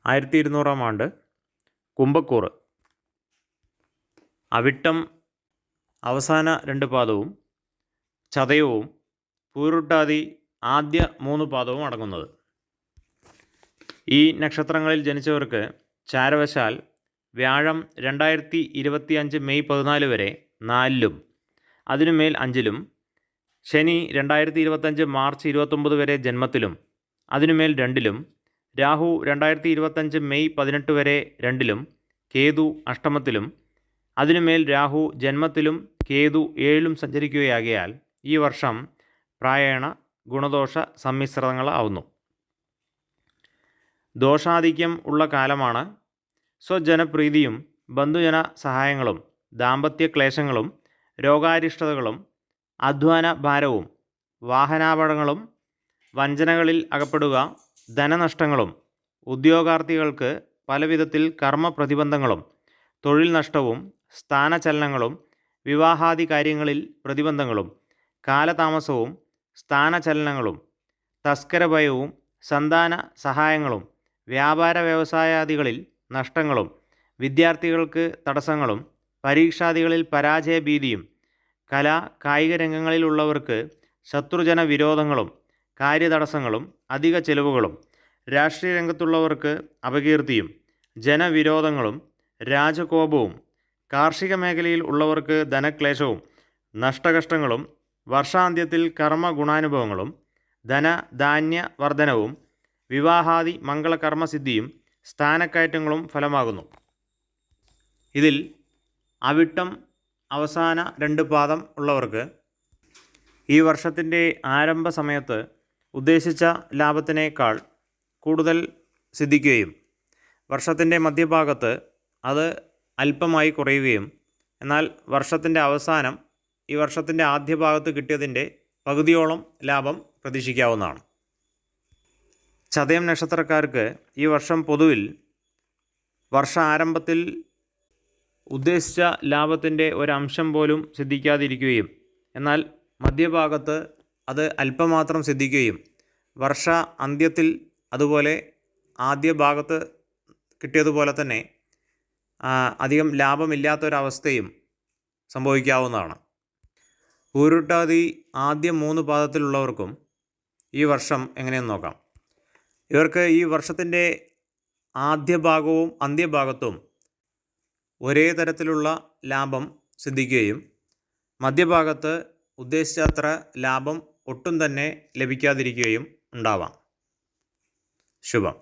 1200 ആണ്ട് കുംഭക്കൂറ്. അവിട്ടം അവസാന 2 പാദവും ചതയവും പൂരുരുട്ടാതി ആദ്യ 3 പാദവും അടങ്ങുന്നത്. ഈ നക്ഷത്രങ്ങളിൽ ജനിച്ചവർക്ക് ചാരവശാൽ വ്യാഴം 2025 മെയ് 14 വരെ 4-ലും അതിനുമേൽ 5-ലും, ശനി 2025 മാർച്ച് 29 വരെ ജന്മത്തിലും അതിനുമേൽ 2-ലും, രാഹു 2025 മെയ് 18 വരെ 2-ലും, കേതു അഷ്ടമത്തിലും അതിനുമേൽ രാഹു ജന്മത്തിലും കേതു 7-ലും സഞ്ചരിക്കുകയാകയാൽ ഈ വർഷം പ്രായേണ ഗുണദോഷ സമ്മിശ്രങ്ങളാവുന്നു. ദോഷാധിക്യം ഉള്ള കാലമാണ്. സ്വജനപ്രീതിയും ബന്ധുജന സഹായങ്ങളും ദാമ്പത്യ ക്ലേശങ്ങളും രോഗാരിഷ്ടതകളും അധ്വാന ഭാരവും വാഹനാപകടങ്ങളും വഞ്ചനകളിൽ അകപ്പെടുക, ധനനഷ്ടങ്ങളും ഉദ്യോഗാർത്ഥികൾക്ക് പലവിധത്തിൽ കർമ്മ പ്രതിബന്ധങ്ങളും തൊഴിൽ നഷ്ടവും സ്ഥാനചലനങ്ങളും വിവാഹാദി കാര്യങ്ങളിൽ പ്രതിബന്ധങ്ങളും കാലതാമസവും സ്ഥാനചലനങ്ങളും തസ്കരഭയവും സന്താന സഹായങ്ങളും വ്യാപാര വ്യവസായാദികളിൽ നഷ്ടങ്ങളും വിദ്യാർത്ഥികൾക്ക് തടസ്സങ്ങളും പരീക്ഷാദികളിൽ പരാജയഭീതിയും കലാ കായിക രംഗങ്ങളിലുള്ളവർക്ക് ശത്രുജന വിരോധങ്ങളും കാര്യതടസ്സങ്ങളും അധിക ചെലവുകളും രാഷ്ട്രീയ രംഗത്തുള്ളവർക്ക് അപകീർത്തിയും ജനവിരോധങ്ങളും രാജകോപവും കാർഷിക മേഖലയിൽ ഉള്ളവർക്ക് ധനക്ലേശവും നഷ്ടകഷ്ടങ്ങളും വർഷാന്ത്യത്തിൽ കർമ്മ ഗുണാനുഭവങ്ങളും ധനധാന്യ വർധനവും വിവാഹാദി മംഗളകർമ്മസിദ്ധിയും സ്ഥാനക്കയറ്റങ്ങളും ഫലമാകുന്നു. ഇതിൽ അവിട്ടം അവസാന 2 പാദം ഉള്ളവർക്ക് ഈ വർഷത്തിൻ്റെ ആരംഭ സമയത്ത് ഉദ്ദേശിച്ച ലാഭത്തിനേക്കാൾ കൂടുതൽ സിദ്ധിക്കുകയും വർഷത്തിൻ്റെ മധ്യഭാഗത്ത് അത് അല്പമായി കുറയുകയും എന്നാൽ വർഷത്തിൻ്റെ അവസാനം ഈ വർഷത്തിൻ്റെ ആദ്യ ഭാഗത്ത് കിട്ടിയതിൻ്റെ പകുതിയോളം ലാഭം പ്രതീക്ഷിക്കാവുന്നതാണ്. ചതയം നക്ഷത്രക്കാർക്ക് ഈ വർഷം പൊതുവിൽ വർഷാരംഭത്തിൽ ഉദ്ദേശിച്ച ലാഭത്തിൻ്റെ ഒരംശം പോലും സിദ്ധിക്കാതിരിക്കുകയും എന്നാൽ മധ്യഭാഗത്ത് അത് അല്പം മാത്രം സിദ്ധിക്കുകയും വർഷ അന്ത്യത്തിൽ അതുപോലെ ആദ്യ ഭാഗത്ത് കിട്ടിയതുപോലെ തന്നെ അധികം ലാഭമില്ലാത്തൊരവസ്ഥയും സംഭവിക്കാവുന്നതാണ്. പൂരുരുട്ടാതി ആദ്യ 3 പാദത്തിലുള്ളവർക്കും ഈ വർഷം എങ്ങനെയെന്ന് നോക്കാം. ഇവർക്ക് ഈ വർഷത്തിൻ്റെ ആദ്യ ഭാഗവും അന്ത്യഭാഗത്തും ഒരേ തരത്തിലുള്ള ലാഭം സിദ്ധിക്കുകയും മധ്യഭാഗത്ത് ഉദ്ദേശിച്ചത്ര ലാഭം ഒട്ടും തന്നെ ലഭിക്കാതിരിക്കുകയും ഉണ്ടാവാം. ശുഭം.